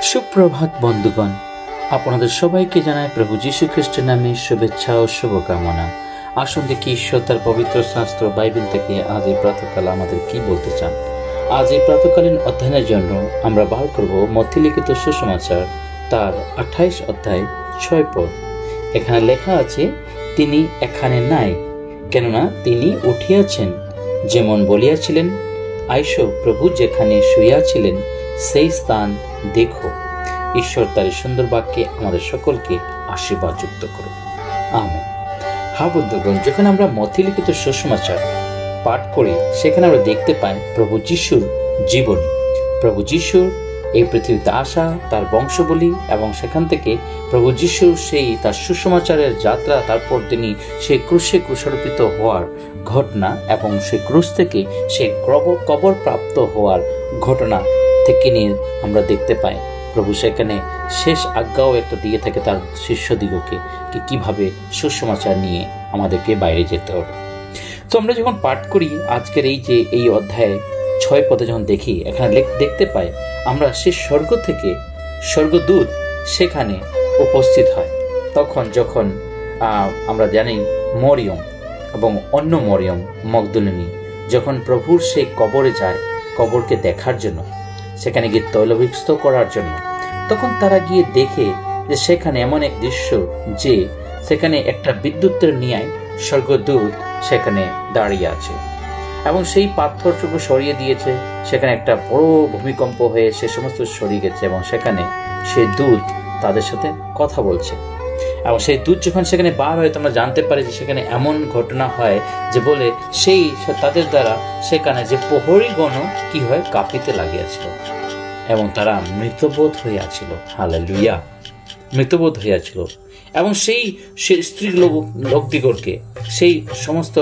সুপ্রভাত বন্ধুগণ, আপনাদের সবাইকে জানাই প্রভু যীশু খ্রিস্টের নামে শুভেচ্ছা ও শুভকামনা। আসুন দেখি ঈশ্বর তার পবিত্র শাস্ত্র বাইবেল থেকে আজ এই প্রাতকাল আমাদের কি বলতে চান। আজ এই প্রাতকালীন অধ্যয়নের জন্য আমরা বার করব মথি লিখিত সুসমাচার তার 28 অধ্যায় 6 পদ। এখানে লেখা আছে, তিনি এখানে নাই, কেননা তিনি উঠিয়াছেন, যেমন বলিয়াছিলেন, আইসো প্রভু যেখানে শুইয়াছিলেন সেই স্থান দেখো। ঈশ্বর তার সুন্দর বাক্যে আমাদের সকলকে আশীর্বাদ যুক্ত করুন, আমেন। হ্যাঁ বন্ধুগণ, যখন আমরা মথি লিখিত সুসমাচার পাঠ করি, সেখানে আমরা দেখতে পাই প্রভু যিশুর জীবনী, প্রভু যিশুর এই পৃথিবীতে আসা, তার বংশবলী, এবং সেখান থেকে প্রভু যিশুর সেই তার সুসমাচারের যাত্রা, তারপর তিনি সেই ক্রুশে ক্রুশারোপিত হওয়ার ঘটনা, এবং সেই ক্রুশ থেকে সেই কবর প্রাপ্ত হওয়ার ঘটনা থেকে নিয়ে আমরা দেখতে পাই প্রভু সেখানে শেষ আজ্ঞাও একটা দিয়ে থাকে তার শিষ্যদিগকে কিভাবে সুসমাচার নিয়ে আমাদেরকে বাইরে যেতে হবে। তো আমরা যখন পাঠ করি আজকের এই অধ্যায়ে 6 পদে যখন দেখি, এখানে দেখতে পাই আমরা সেই স্বর্গ থেকে স্বর্গদূত সেখানে উপস্থিত হয়। তখন যখন আমরা জানি মরিয়ম এবং অন্য মরিয়ম মগদলিনী যখন প্রভুর সেই কবরে যায় কবরকে দেখার জন্য, সেখানে গিয়ে তৈলাভিষিক্ত করার জন্য, তখন তারা গিয়ে দেখে যে সেখানে এমন এক দৃশ্য যে সেখানে একটা বিদ্যুতের ন্যায় স্বর্গদূত সেখানে দাঁড়িয়ে আছে, এবং সেই পাথরটুকু সরিয়ে দিয়েছে। সেখানে একটা বড় ভূমিকম্প হয়ে সে সমস্ত সরিয়ে গেছে, এবং সেখানে সেই দূত তাদের সাথে কথা বলছে। এবং সেই দূত যখন সেখানে বার হয়, তোমরা জানতে পারি যে সেখানে এমন ঘটনা হয় যে বলে সেই তাদের দ্বারা সেখানে যে প্রহরীগণ কি হয়, কাঁপিতে লাগিয়াছিল, এবং তারা মৃতবোধ হইয়াছিল। হালেলুয়া, মৃতবোধ হইয়াছিল। এবং সেই স্ত্রী লোকদিগকে, সেই সমস্ত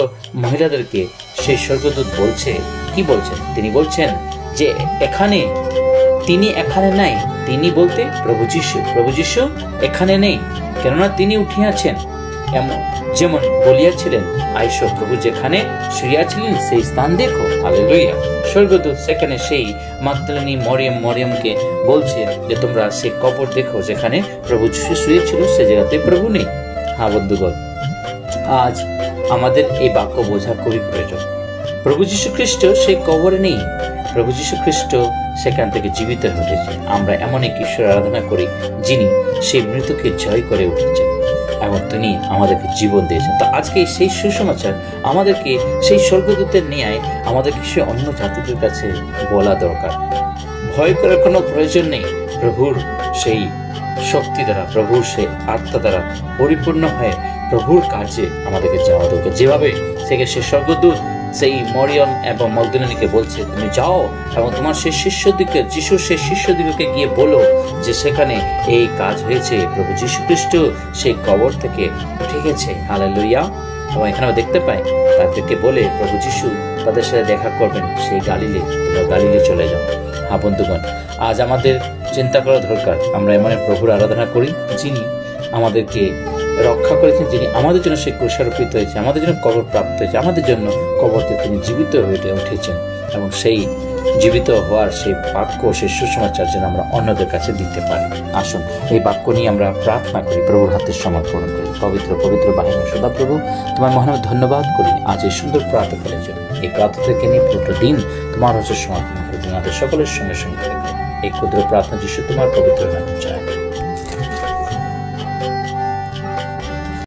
মহিলাদেরকে সেই স্বর্গদূত বলছে, কি বলছেন? তিনি বলছেন যে তিনি এখানে নাই। তিনি বলতে প্রভু যিশু, প্রভু যিশু এখানে নেই, কেননা তিনি উঠিয়াছেন, যেমন বলিয়াছিলেন, আইসো প্রভু যেখানে শুইয়াছিলেন সেই স্থান দেখো। হালেলুয়া। স্বর্গদূত সেখানে সেই মাগদলিনী মরিয়মকে বলছে যে তোমরা সেই কবর দেখো, যেখানে প্রভু যিশু শুয়েছিল সে জায়গাতে প্রভু নেই। হ্যাঁ বন্ধুগণ, আজ আমাদের এই বাক্য বোঝা খুবই প্রয়োজন। প্রভু যীশু খ্রিস্ট সেই কবরে নেই, প্রভু যীশু খ্রিস্ট সেখান থেকে জীবিত হয়েছে। আমরা এমন এক ঈশ্বর আরাধনা করি যিনি সেই মৃতকে জয় করে উঠেছেন, এবং তিনি আমাদেরকে জীবন দিয়েছেন। তো আজকে সেই সুসমাচার আমাদেরকে সেই স্বর্গদূতের ন্যায় আমাদেরকে সে অন্য জাতিদের কাছে বলা দরকার। ভয় করার কোনো প্রয়োজন নেই। প্রভুর সেই শক্তি দ্বারা, প্রভুর সেই আত্মা দ্বারা পরিপূর্ণ হয়ে প্রভুর কাজে আমাদেরকে যাওয়া দরকার। যেভাবে সে স্বর্গদূত সেই মরিয়ম এবং মগদলিনীকে বলছে, তুমি যাও এবং তোমার সেই শিষ্যদিকে, যিশুর সেই শিষ্যদিগকে গিয়ে বলো যে সেখানে এই কাজ হয়েছে, প্রভু যীশু খ্রিস্ট সেই কবর থেকে উঠে গেছে। হালেলুয়া। এবং এখানে দেখতে পাই তাদেরকে বলে প্রভু যীশু তাদের সাথে দেখা করবেন সেই গালিলে, তোমরা গালিলে চলে যাও। হ্যাঁ বন্ধুগণ, আজ আমাদের চিন্তা করা দরকার, আমরা এমন প্রভুর আরাধনা করি যিনি আমাদেরকে রক্ষা করেছেন, যিনি আমাদের জন্য সেই ক্রুশারোপিত হয়েছে, আমাদের জন্য কবর প্রাপ্ত হয়েছে, আমাদের জন্য কবরকে তিনি জীবিত হয়ে উঠেছেন, এবং সেই জীবিত হওয়ার সেই বাক্য, সেই সুসমাচার যেন আমরা অন্যদের কাছে দিতে পারি। আসুন এই বাক্য নিয়ে আমরা প্রার্থনা করি, প্রভুর হাতে সমর্পণ করি। পবিত্র পবিত্র বাহিনী সদা প্রভু, তোমার মহান ধন্যবাদ করি আজ এই সুন্দর প্রাতকালের জন্য। এই প্রাত থেকে নিয়ে পুরো দিন তোমার হচ্ছে সমর্পণ করি। তোমাদের সকলের সঙ্গে সঙ্গে থাকবে। এই ক্ষুদ্র প্রার্থনা যিশু তোমার পবিত্র নামে চাই।